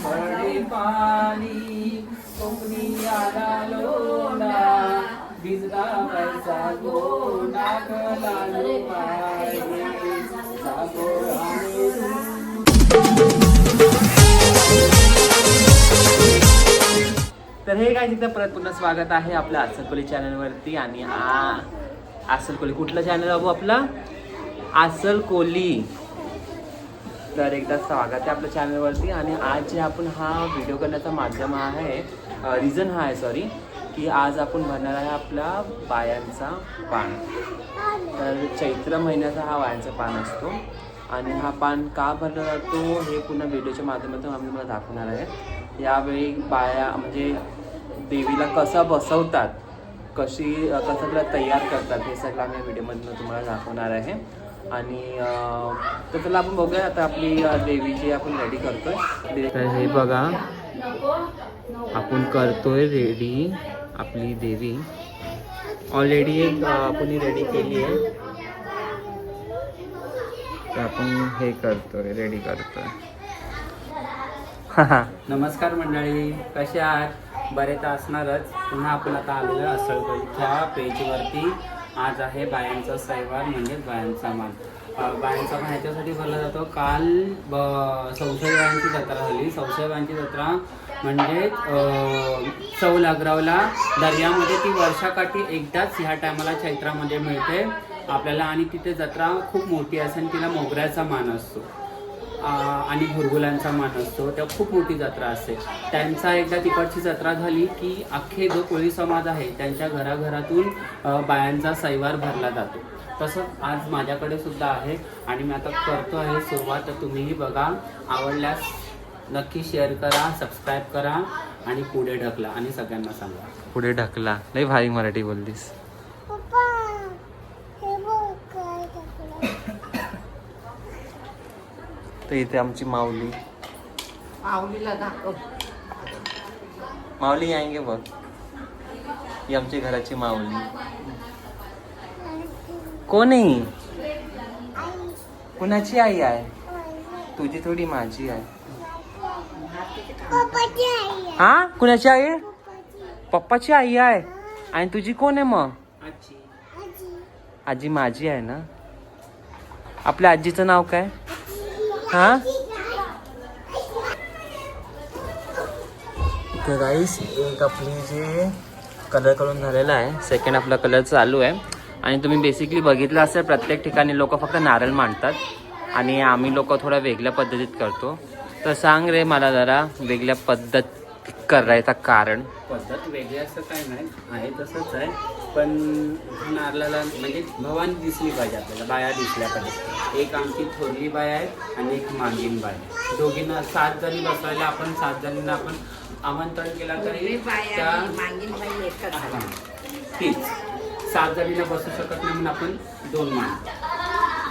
पडे पाणी कोकणी आला लोंडा भिजला पैसा गोंडा लालू पाहिजे सागोर आणि तर हे काय तिथं परत पुन्हा स्वागत आहे आपल्या आसलकोली चॅनलवरती. आणि आसलकोली कुठलं चॅनल बाबू आपला आसलकोली. तर एकदा स्वागत आहे आपल्या चॅनलवरती. आणि आज जे आपण हा व्हिडिओ करण्याचा माध्यम आहे रिझन हा आहे सॉरी की आज आपण भरणार आहे आपला बायांचा पान. तर चैत्र महिन्याचा हा बायांचा पान असतो आणि हा पान का भरला जातो हे पुन्हा व्हिडिओच्या माध्यमातून आम्ही तुम्हाला दाखवणार आहे. यावेळी बाया म्हणजे देवीला कसा बसवतात कसं तिला तयार करतात हे सगळं आम्ही व्हिडिओमधून तुम्हाला दाखवणार आहे. आणि तर त्याला आपण बघूया आता आपली देवीची आपण रेडी करतोय. तर हे बघा आपण करतोय रेडी आपली देवी. ऑलरेडी एक आपण रेडी केली आहे तर आपण हे करतोय रेडी करतोय. नमस्कार मंडळी, कसे आहात? बरे तर असणारच. पुन्हा आपण आता आलेलो आसलकोलीच्या पेजवरती. आज आहे बायांचा सैवार म्हणजे बायांचा मान. बायांचा मान ह्याच्यासाठी भरला जातो. काल सौशेबाईंची जत्रा झाली. सौशेबाईंची जत्रा म्हणजे चौलाग्रावला दर्यामध्ये ती वर्षाकाठी एकदाच ह्या टायमाला चैत्रामध्ये मिळते आपल्याला. आणि तिथे जत्रा खूप मोठी असते आणि तिला मोगऱ्याचा मान असतो आणि भुरगुलांचा मान असतो. त्या खूप मोठी जत्रा असते. त्यांचा एकदा तिकडची जत्रा झाली की अख्खे जो कोळी समाज आहे त्यांच्या घराघरातून बायांचा सैवार भरला जातो. तसंच आज माझ्याकडे सुद्धा आहे आणि मी आता करतो आहे सुरुवात. तर तुम्हीही बघा, आवडल्यास नक्की शेअर करा, सबस्क्राईब करा आणि पुढे ढकला आणि सगळ्यांना सांगा. पुढे ढकला लई भारी मराठी बोललीस. तर इथे आमची माऊलीला दाखव. माऊली आएंगे बघ. ही आमची घराची माऊली. कोण आहे? कुणाची आई आहे? तुझी थोडी माझी आहे. हा कुणाची आई आहे? पप्पाची आई आहे. आणि तुझी कोण आहे मग? आजी माझी आहे ना. आपल्या आजीचं नाव काय? हा तर गाईस एक आपली जे कलर करून झालेला आहे, सेकंड आपला कलर चालू आहे. आणि तुम्ही बेसिकली बघितलं असेल प्रत्येक ठिकाणी लोक फक्त नारळ मांडतात आणि आम्ही लोक थोड्या वेगळ्या पद्धतीत करतो. तर सांग रे मला जरा वेगळ्या पद्धत करायचं कारण. पद्धत वेगळी असं काही नाही आहे तसंच आहे. पण नारळाला म्हणजे भवानी दिसली पाहिजे आपल्याला, बाया दिसल्या पाहिजे. एक आमची थोरली बाय आहे आणि एक मागीन बाय. दोघींना 7 जणी बसवायला आपण 7 जणींना आपण आमंत्रण केला तरी तीच 7 जणींना बसू शकत नाही म्हणून आपण 2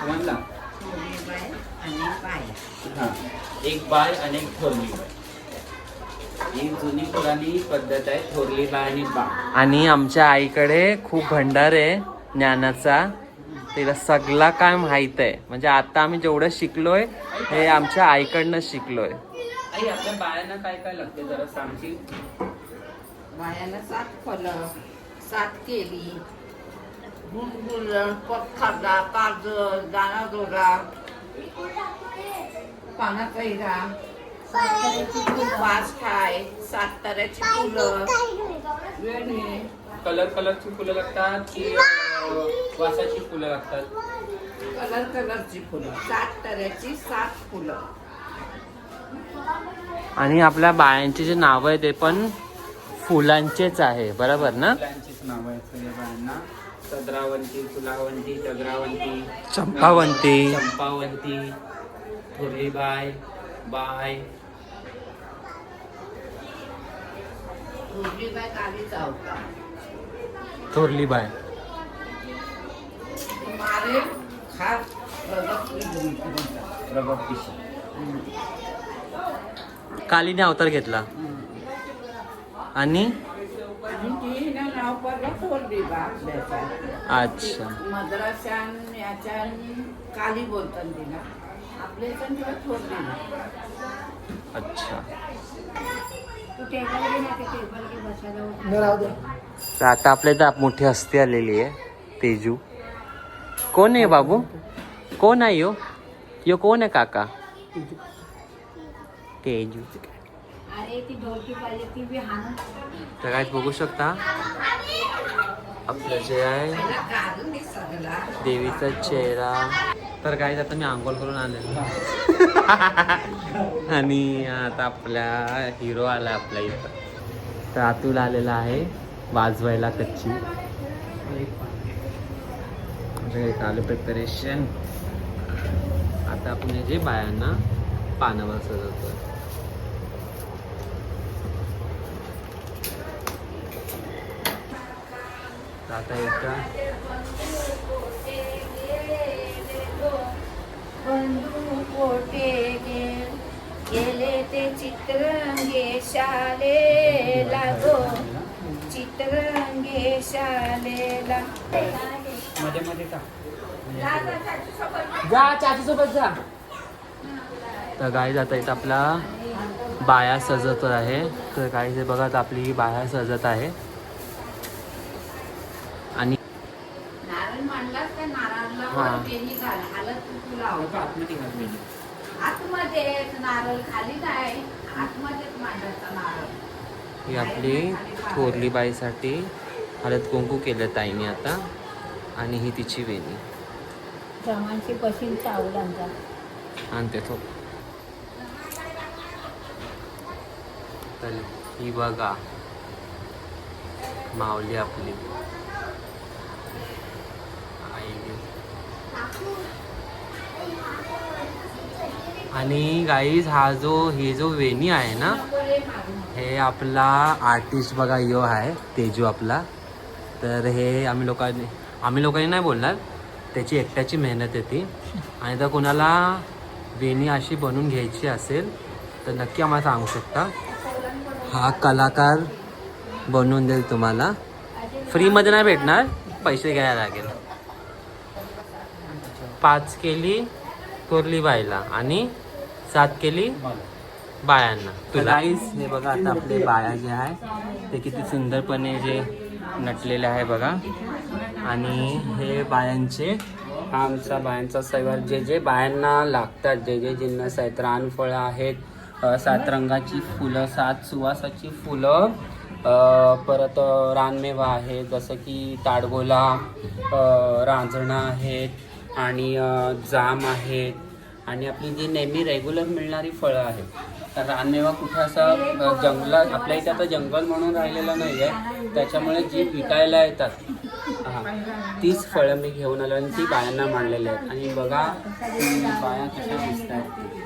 म्हणला. हां, एक बाय आणि एक थोरली बाय. ही जुनी पुराणी पद्धत आहे, थोरली बाय आणि बा. आणि आमच्या आईकडे खूप भंडार आहे ज्ञानाचा. तिला सगळा काय माहित आहे. म्हणजे आता आम्ही जेवढं शिकलोय हे आमच्या आईकडनं शिकलोय. आई आपल्या बायांना काय काय लागते जरा सांगशील? बायांना 7 फळं, 7 केली, गुलगुल, पत्खारदा, काजळ, दाणा दोरा, पानाचा हिरा, 5 ठाय, 7 तऱ्याची फुलं, वेणी. कलरची फुलं लागतात की वासाची फुलं लागतात? कलरची फुलं, 7 तऱ्याची 7 फुलं. आणि आपल्या बायांचे जे नाव आहे ते पण फुलांचेच आहे, बरोबर ना? फुलांचीच नाव आहेत सगळ्या बायांना. सदरावंती, फुलावंती, टगरावंती, चंपावंती, थोरली बाय, थोरली बाय. मारे खास प्रगत पिशी. कालीने अवतार घेतला आणि नाव पडलं थोरली बाय. अच्छा, मद्राशान याच्या काली बोलतात तिला. आपल्या इथं तुला थोडं अच्छा. तू टेबल घे ना, ते टेबल घे बसायला. राहू दे. तर आता आपल्या इथं मोठी हस्ती आलेली आहे, तेजू. कोण आहे बाबू? कोण आहे यो? यो कोण आहे काका? तेजू. अरे ती ढोलकी पाहिजे ती बी हाणून तर काय बघू शकता आपलं जे आहे त्याला काढून दे सगळा. देवीचा चेहरा. तर काय आता मी आंघोळ करून आलेलो आणि आता आपला हिरो आला आपल्या इथं. तर अतुल आलेला आहे वाजवायला कच्ची. आलं प्रिपरेशन. आता आपण हे जे बायांना पानावर सजवतो. आता एका बंधू कोठे गेले ते चित्रंगे शालेला गो, चित्रंगे शालेला. मध्ये मध्ये का जा चाचीसोबत जा. तर गाईज आता इथं आपला बाया सजत आहे. तर गाईज हे बघा, आता आपली ही बाया सजत आहे. आणि नारळ मांडलास का? नारळाला हा. वर बेली घाल, हालत तुला आतमध्ये घाल मेली. आतमध्ये नारळ खाली नाही, आतमध्येच मांडायचा नारळ. ही आपली थोरली बाईसाठी हळद कुंकू केलं ताईने आता. आणि ही तिची वेणी जमानची पशील चावलांचा. आणते तो. तर ही बघा माऊली आपली आई. आणि गाईज हा जो वेणी आहे ना, हे आपला आर्टिस्ट बघा यो आहे तेजू आपला. तर हे आम्ही लोकांनी नाही बोलणार, त्याची एकट्याची मेहनत आहे ती. आणि जर कोणाला वेणी अशी बनवून घ्यायची असेल तर नक्की आम्हाला सांगू शकता. हा कलाकार बनवून देईल तुम्हाला. फ्रीमध्ये नाही भेटणार, पैसे घ्यायला लागेल. 5 केली थोरली बाईला आणि 7 केली बायांना. तुला हे बघा, आता आपले बाया जे आहे ते किती सुंदरपणे जे नटलेले आहे बघा. आणि हे बायांचे, हा आमचा बायांचा सैवार. जे जे बायांना लागतात, जे जे जिन्नस आहेत, रानफळं आहेत, 7 रंगाची फुलं, 7 सुवासाची फुलं, परत रानमेवा आहे जसं की ताडगोला, रांजणं आहेत आणि जाम आहेत. आणि आपली जी नेहमी रेग्युलर मिळणारी फळं आहेत. तर रानमेवा कुठं असं जंगलात, आपल्या इथे आता जंगल म्हणून राहिलेलं नाही आहे, त्याच्यामुळे जी विकायला येतात तीच फळं मी घेऊन आलो आणि ती बायांना मांडलेली आहेत. आणि बघा बाया कशा दिसत आहेत.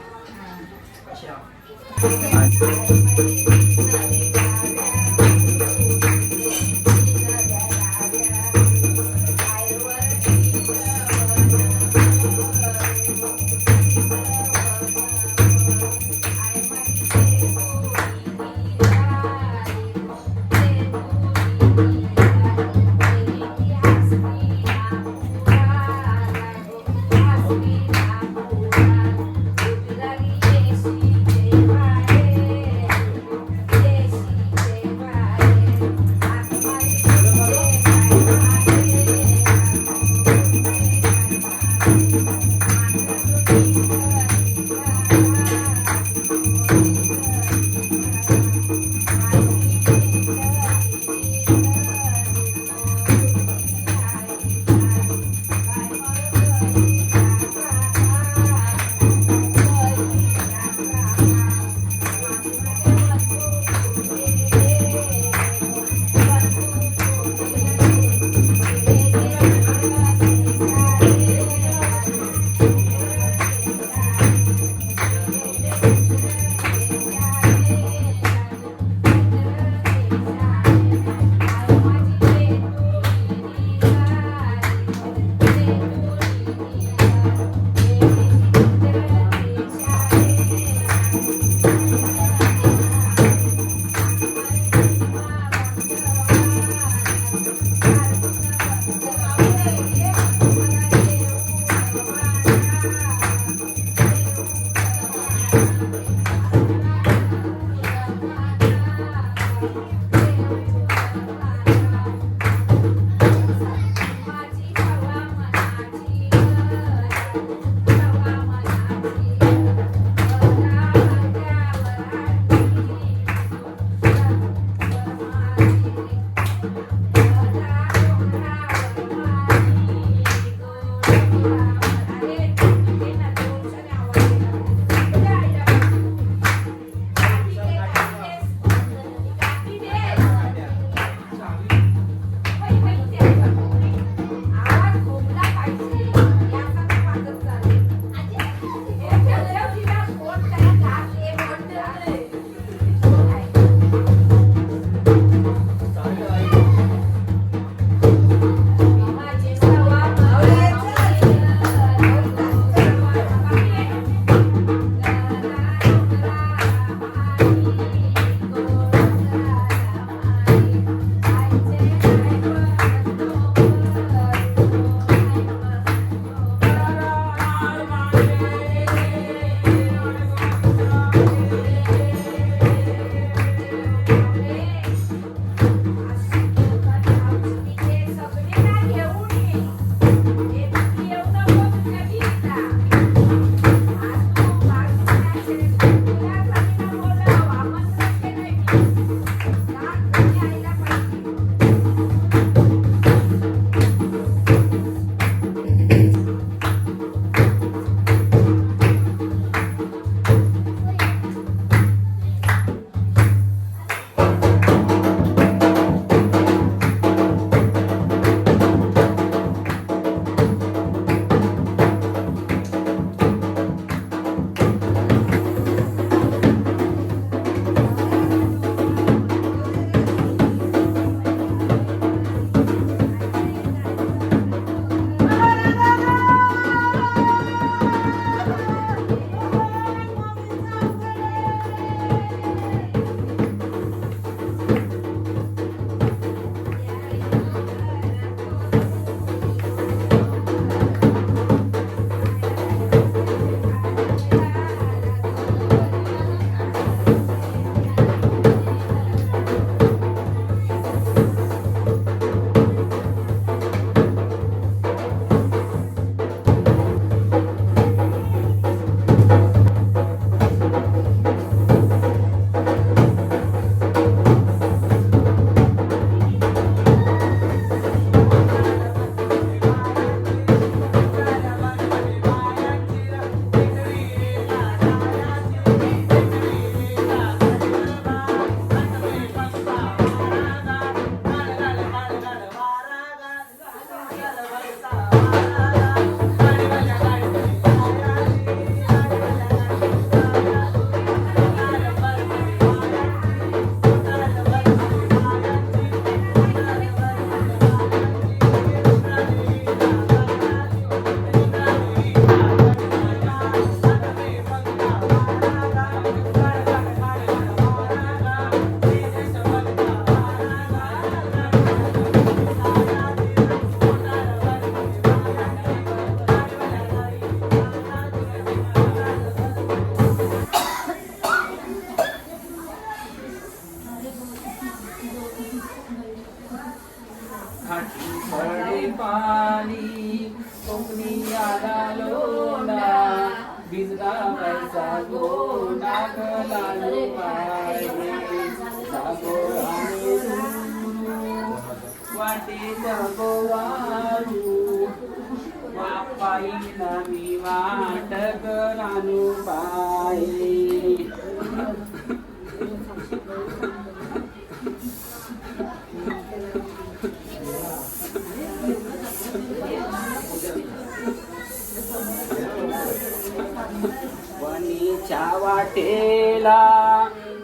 लागला पाय जागो आणि वाटेत गोवारू वापाईला मी वाट करानू पाय वणीच्या वाटेला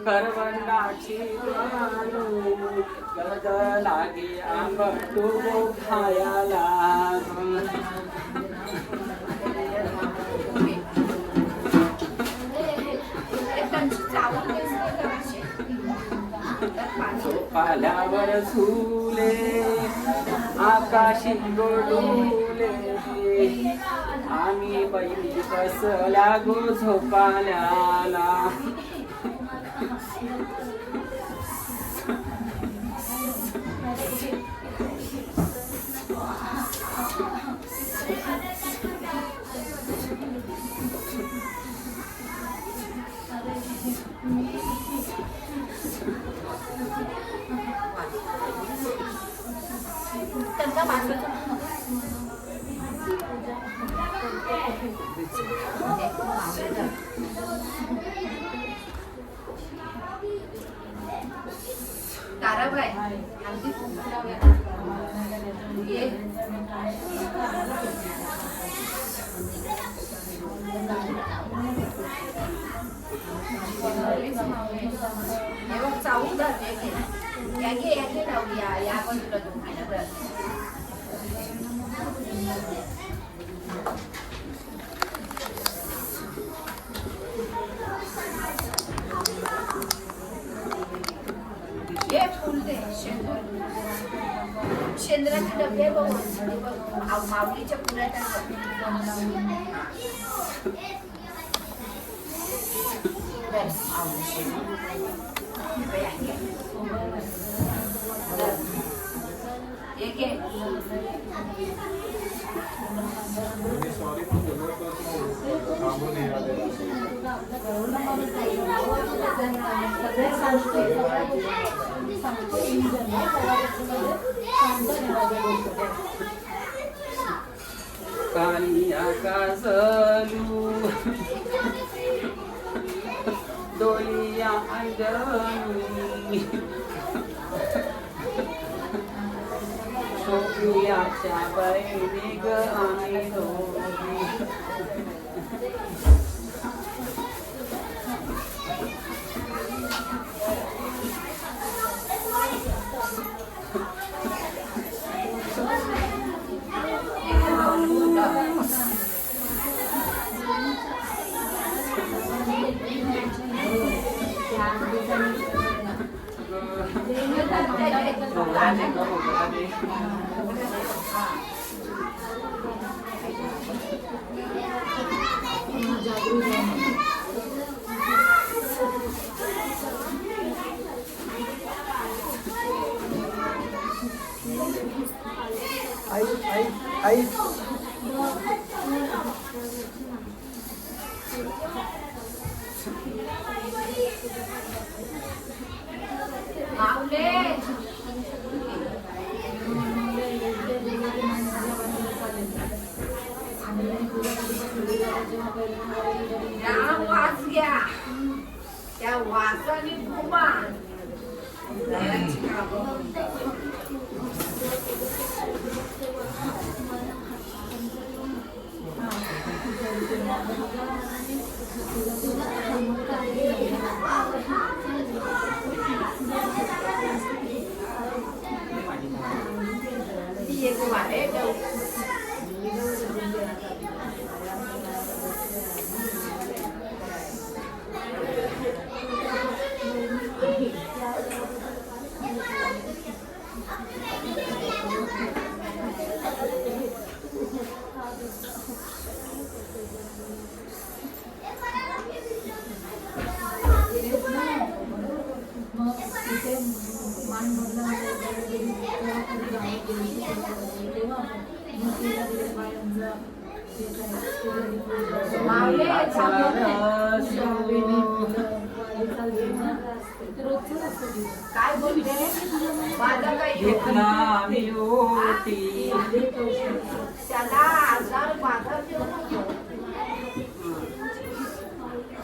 करवंदाची वालू गद लागे आंबटू खायाला पाल्यावर झुले आकाशी गोडुले आम्ही बैली बसल्या गो झोपाल्याला ताराबाई ये चावून जाते यागे लावूया या बाजूला हे फुल दे शेंद्राचे डबे माऊलीच्या पुऱ्यात काली आकाशलू डोलिया अंगणी सोपियाच्या बहिणी ग आम्ही दोघी आई वास घ्या त्या वासाने घुमा माऊली काय बोलते माझं काही घेतला मी ओटी त्याला आजार बाधा देऊ नको.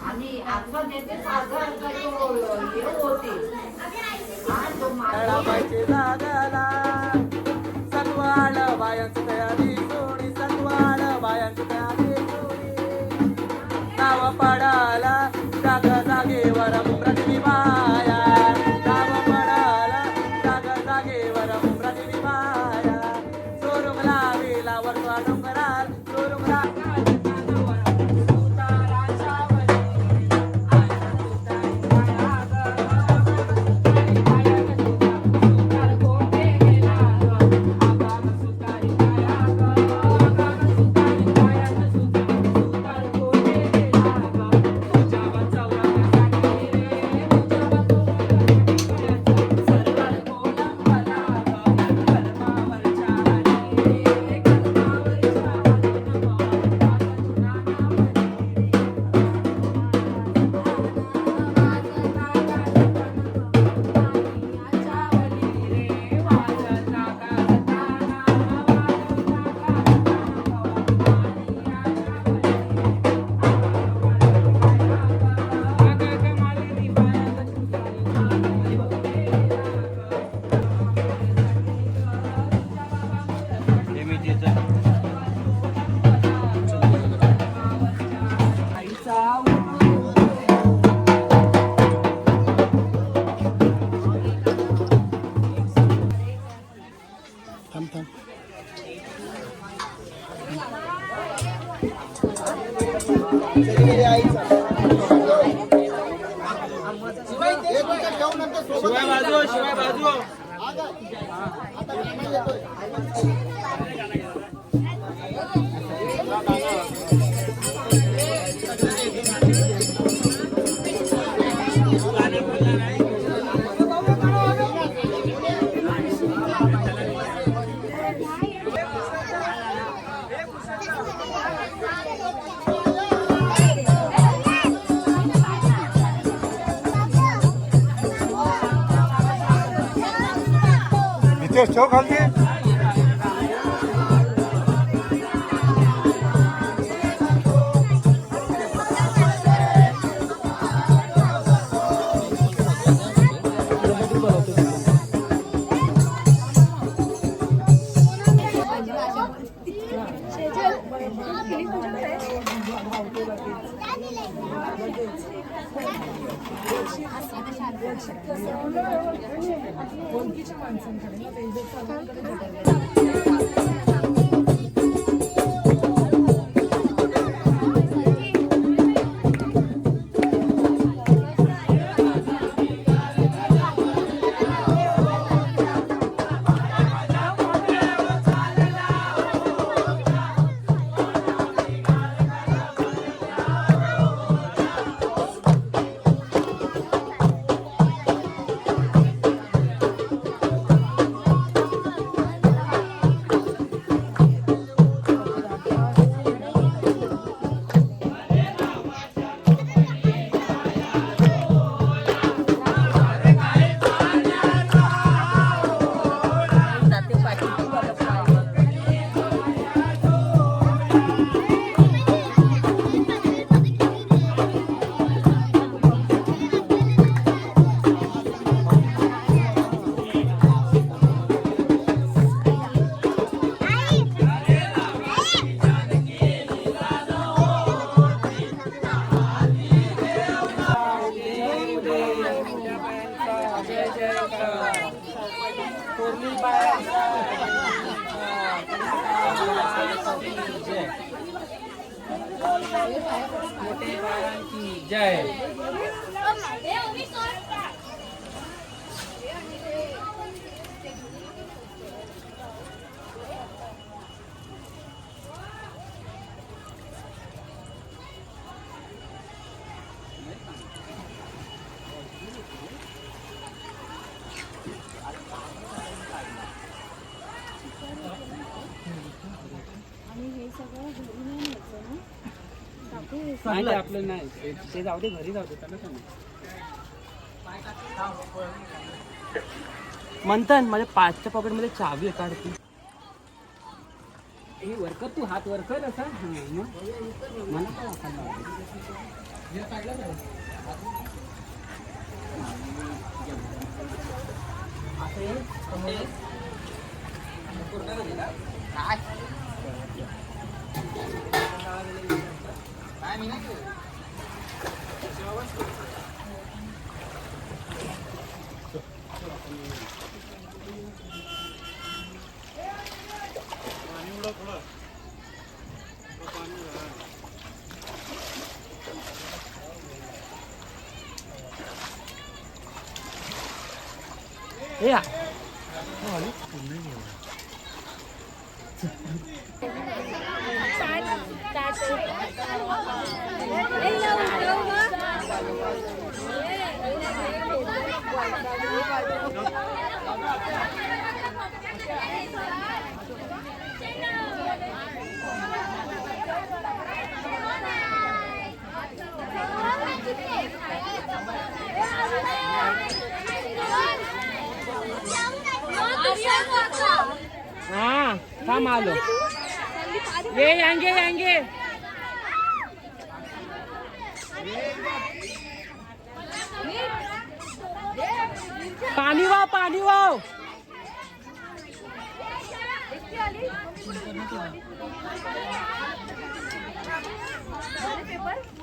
आणि आपण येते आजार काही हे होते हा तो माझा सत्वाळ बायांची तयारी सोडी सत्वाळ बायांची तयारी सोडी नाव पडाला जागा जागेवर मुंब्राची बाया नाव पडाला जागा जागेवर मुंब्राची बाया सोरुम लावेला वरचा डोंगराल सोरुम शिवाय बाजू ठेव खालती जय नाही आपलं नाही ते जाऊ दे घरी जाऊ दे त्यांना सांगू मंथन माझ्या पाचच्या पॉकेट मध्ये चावी आहे काढती. हे वरकर तू हात वरकर असा मला काय वाटलं हे या. हा थांब आलो. ये यांगे यांगे पाणी वाव पाणी वाव. पेपर